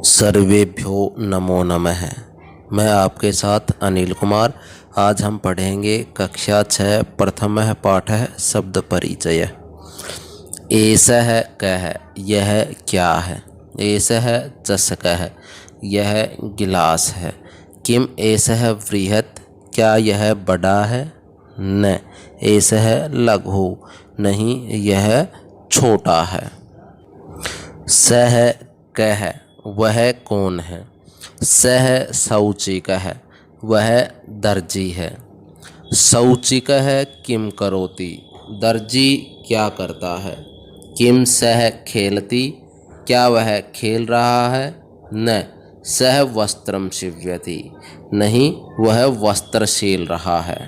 सर्वेभ्यो नमो नमः। मैं आपके साथ अनिल कुमार। आज हम पढ़ेंगे कक्षा 6 प्रथमः पाठः शब्द परिचय। एषः कः, यह क्या है। एषः चषकः, यह गिलास है। किम एषः बृहत्, क्या यह बड़ा है। न एषः लघु, नहीं यह छोटा है। सः कः, वह कौन है। सः शौचिकः, वह दर्जी है। शौचिकः किम करोति, दर्जी क्या करता है। किम सः खेलति, क्या वह खेल रहा है। न सः वस्त्रं सीव्यति, नहीं वह वस्त्र सील रहा है।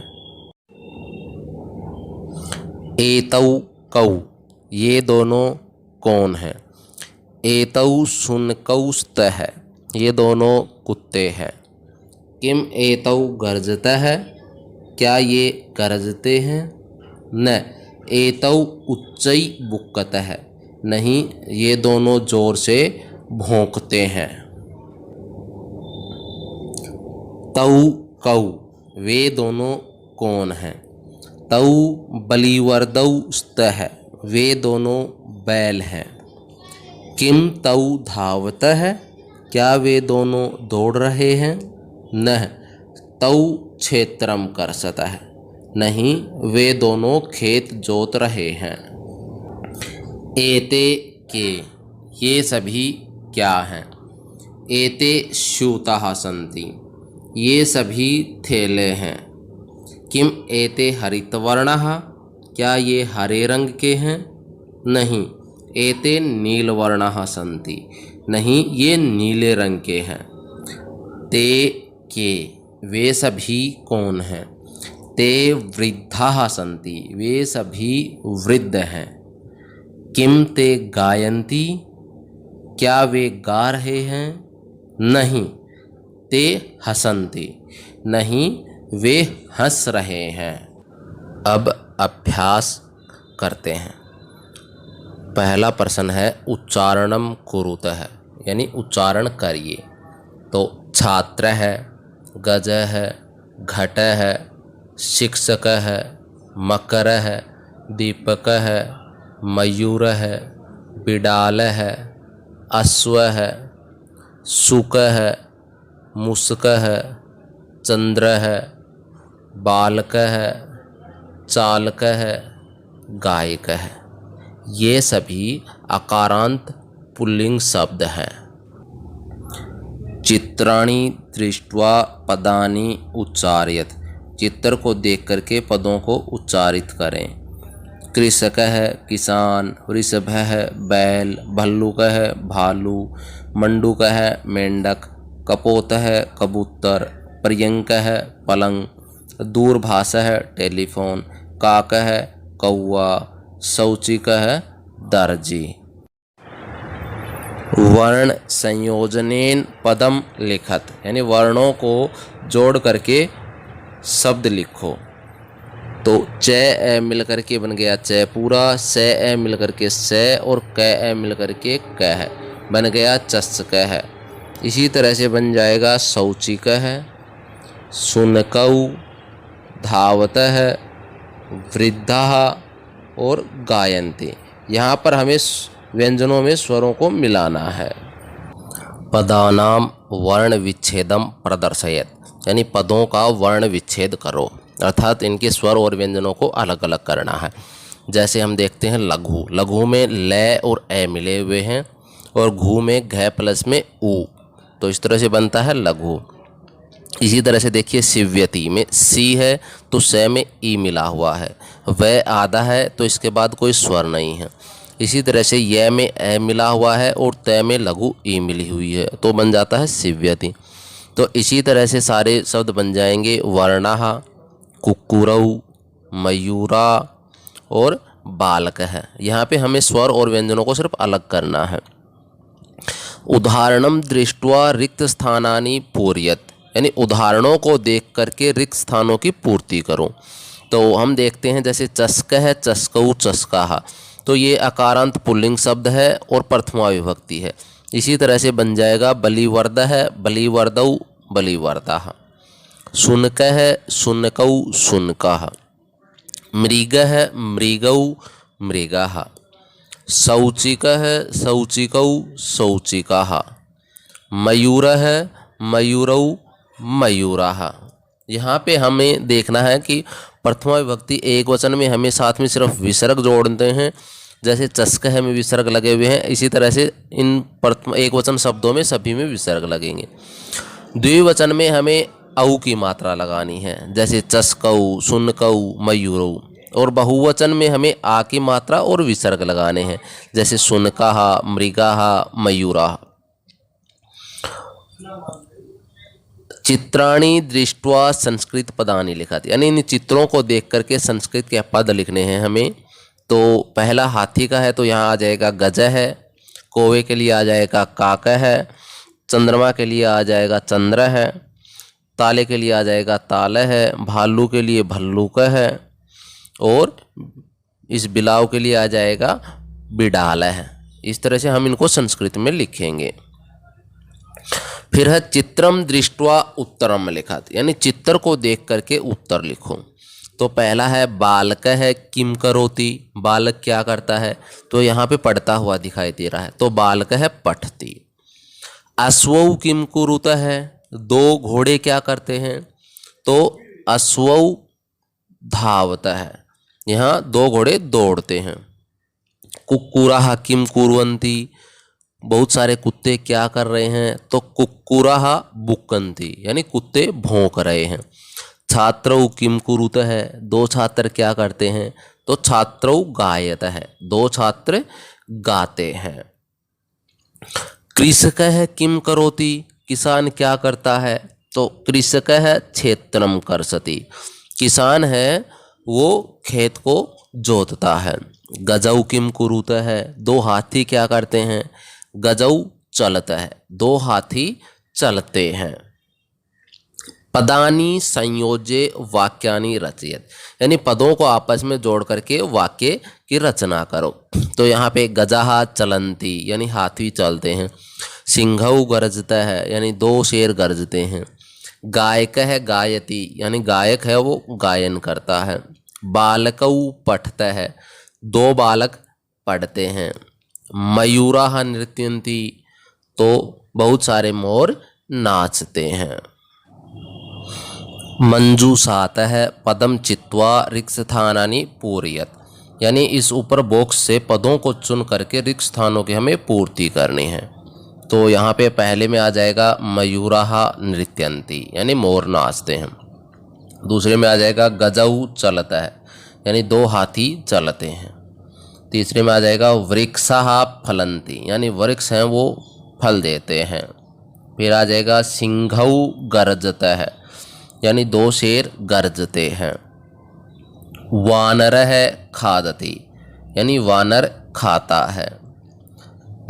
एतौ कौ, ये दोनों कौन हैं। एतौ शुनकौ स्तः, ये दोनों कुत्ते हैं। किम एतौ गर्जतः, क्या ये गरजते हैं। न एतौ उच्चै बुक्कतः, नहीं ये दोनों जोर से भौंकते हैं। तौ कौ, वे दोनों कौन हैं। तौ बलिवर्दौ स्तः, वे दोनों बैल हैं। किम तौ धावतः, क्या वे दोनों दौड़ रहे हैं। न तौ क्षेत्रम कर्षतः, नहीं वे दोनों खेत जोत रहे हैं। एते के, ये सभी क्या हैं। एते स्यूताः सन्ति, ये सभी थैले हैं। किम एते हरितवर्णाः, क्या ये हरे रंग के हैं। नहीं एते नीलवर्णाः सन्ति, नहीं ये नीले रंग के हैं। ते के, वे सभी कौन हैं। ते वृद्धाः सन्ति, वे सभी वृद्ध हैं। किम ते गायन्ति, क्या वे गा रहे हैं। नहीं ते हसन्ति, नहीं वे हंस रहे हैं। अब अभ्यास करते हैं। पहला प्रश्न है उच्चारणम कुरुतः, यानी उच्चारण करिए। तो छात्र है, गज है, घट है, शिक्षक है, मकर है, दीपक है, मयूर है, बिडाल है, अश्व है, शुक है, मुस्क है, चंद्र है, बालक है, चालक है, गायक है। ये सभी अकारांत पुल्लिंग शब्द हैं। चित्राणि दृष्ट्वा पदानि उच्चारयत, चित्र को देख करके पदों को उच्चारित करें। कृषक है किसान, वृषभ है बैल, भल्लुक है भालू, मंडूक है मेंढक, कपोत है कबूतर, पर्यंक है पलंग, दूरभाष है टेलीफोन, काक है कौवा, शौचिक है दर्जी। वर्ण संयोजनेन पदम लिखत, यानी वर्णों को जोड़ करके शब्द लिखो। तो च ए मिल करके बन गया च पूरा, स ए मिल करके स और क ए मिल करके क है, बन गया चषक है। इसी तरह से बन जाएगा शौचिक है, शुनकौ, धावत है, वृद्धा और गायन्ति। यहाँ पर हमें व्यंजनों में स्वरों को मिलाना है। पदानाम वर्ण विच्छेदम प्रदर्शयत, यानी पदों का वर्ण विच्छेद करो, अर्थात इनके स्वर और व्यंजनों को अलग अलग करना है। जैसे हम देखते हैं लघु, लघु में ल और ए मिले हुए हैं और घु में घ प्लस में उ, तो इस तरह से बनता है लघु। इसी तरह से देखिए सिव्यति में सी है तो स में ई मिला हुआ है, वह आधा है तो इसके बाद कोई स्वर नहीं है। इसी तरह से य में ए मिला हुआ है और त में लघु ई मिली हुई है, तो बन जाता है सिव्यति। तो इसी तरह से सारे शब्द बन जाएंगे वर्णः, कुक्कुरौ, मयूरा और बालक है। यहाँ पे हमें स्वर और व्यंजनों को सिर्फ अलग करना है। उदाहरणम दृष्ट्वा रिक्त स्थानानि पूरयत, यानी उदाहरणों को देख करके रिक्त स्थानों की पूर्ति करो। तो हम देखते हैं जैसे चषक है, चषकौ, चषकाः, तो ये अकारांत पुल्लिंग शब्द है और प्रथमा विभक्ति है। इसी तरह से बन जाएगा बलिवर्दः बलिवर्दौ बलिवर्दः, शुनकः शुनकौ शुनकः, मृगः मृगौ मृगः, शौचिकः शौचिकौ शौचिकः, मयूरः मयूरौ मयूरः। यहाँ पे हमें देखना है कि प्रथमा विभक्ति एक वचन में हमें साथ में सिर्फ विसर्ग जोड़ते हैं, जैसे चस्कः में विसर्ग लगे हुए हैं, इसी तरह से इन प्रथम एक वचन शब्दों में सभी में विसर्ग लगेंगे। द्विवचन में हमें औ की मात्रा लगानी है, जैसे चस्कौ शुनकौ मयूरौ, और बहुवचन में हमें आ की मात्रा और विसर्ग लगाने हैं, जैसे शुनकः मृगः मयूरः। चित्राणि दृष्ट्वा संस्कृत पदानि लिखत, यानी इन चित्रों को देख करके संस्कृत के पद लिखने हैं हमें। तो पहला हाथी का है तो यहाँ आ जाएगा गज है, कौवे के लिए आ जाएगा काक है, चंद्रमा के लिए आ जाएगा चंद्र है, ताले के लिए आ जाएगा ताल है, भालू के लिए भल्लूक है, और इस बिलाव के लिए आ जाएगा बिडाल है। इस तरह से हम इनको संस्कृत में लिखेंगे। फिर है चित्रम दृष्ट्वा उत्तरम लिखत, यानी चित्र को देख करके उत्तर लिखो। तो पहला है बालक है किम करोति, बालक क्या करता है, तो यहाँ पे पढ़ता हुआ दिखाई दे रहा है, तो बालक है पठति। अश्वौ किम कुरुत है, दो घोड़े क्या करते हैं, तो अश्वौ धावत है, यहाँ दो घोड़े दौड़ते हैं। कुक्कुराः किम कुर्वन्ति, बहुत सारे कुत्ते क्या कर रहे हैं, तो कुक्कुराः बुक्कन्ति, यानी कुत्ते भौंक रहे हैं। छात्रौ किम कुरुत है, दो छात्र क्या करते हैं, तो छात्रौ गायत है, दो छात्र गाते हैं। कृषकः किम करोति, किसान क्या करता है, तो कृषकः क्षेत्रम कर्षति, किसान है वो खेत को जोतता है। गजौ किम कुरुत है, दो हाथी क्या करते हैं, गजौ चलता है, दो हाथी चलते हैं। पदानि संयोज्य वाक्यानि रचयत, यानी पदों को आपस में जोड़ करके वाक्य की रचना करो। तो यहाँ पे गजाः चलन्ति, यानी हाथी चलते हैं। सिंहौ गर्जता है, यानी दो शेर गरजते हैं। गायक है गायति, यानी गायक है वो गायन करता है। बालकौ पठता है, दो बालक पढ़ते हैं। मयूराः नृत्यन्ति, तो बहुत सारे मोर नाचते हैं। मंजूषातः पदम चित्वा रिक्त स्थानानि पूरयत, यानी इस ऊपर बॉक्स से पदों को चुन करके रिक्त स्थानों की हमें पूर्ति करनी है। तो यहाँ पे पहले में आ जाएगा मयूराः नृत्यन्ति, यानी मोर नाचते हैं। दूसरे में आ जाएगा गजौ चलता है, यानी दो हाथी चलते हैं। तीसरे में आ जाएगा वृक्षाः फलन्ति, यानी वृक्ष हैं वो फल देते हैं। फिर आ जाएगा सिंहौ गर्जता है, यानी दो शेर गर्जते हैं। वानरः खादति, यानी वानर खाता है।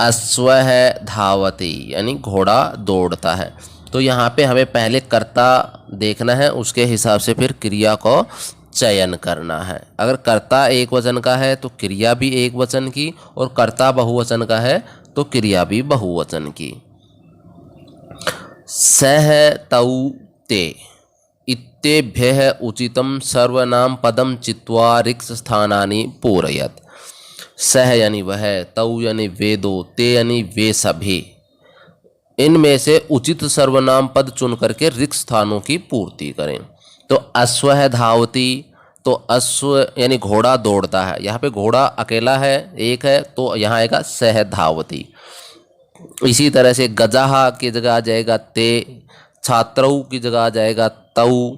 अश्वः धावति, यानी घोड़ा दौड़ता है। तो यहाँ पे हमें पहले कर्ता देखना है, उसके हिसाब से फिर क्रिया को चयन करना है। अगर कर्ता एक वचन का है तो क्रिया भी एक वचन की, और कर्ता बहुवचन का है तो क्रिया भी बहुवचन की। सह तौ ते इत्येभ्यः उचितं सर्वनाम पदम चित्वा रिक्त स्थानानि पूरयत। सह यानी वह, तौ यानी वे दो, ते यानी वे सभी, इनमें से उचित सर्वनाम पद चुन करके रिक्त स्थानों की पूर्ति करें। तो अश्वः धावति, तो अश्व यानी घोड़ा दौड़ता है, यहाँ पे घोड़ा अकेला है एक है, तो यहाँ आएगा सह धावति। इसी तरह से गजाः की जगह आ जाएगा ते, छात्रौ की जगह आ जाएगा तौ,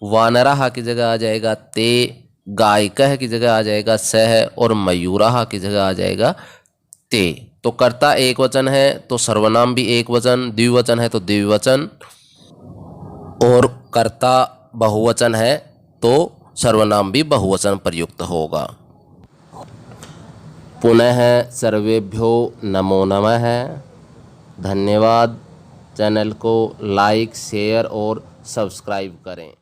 वानराः की जगह आ जाएगा ते, गायकः की जगह आ जाएगा सह, और मयूराः की जगह आ जाएगा ते। तो कर्ता एक वचन है तो सर्वनाम भी एक वचन, द्विवचन है तो द्विवचन, और कर्ता बहुवचन है तो सर्वनाम भी बहुवचन प्रयुक्त होगा। पुनः सर्वेभ्यो नमो नमः। धन्यवाद। चैनल को लाइक, शेयर और सब्सक्राइब करें।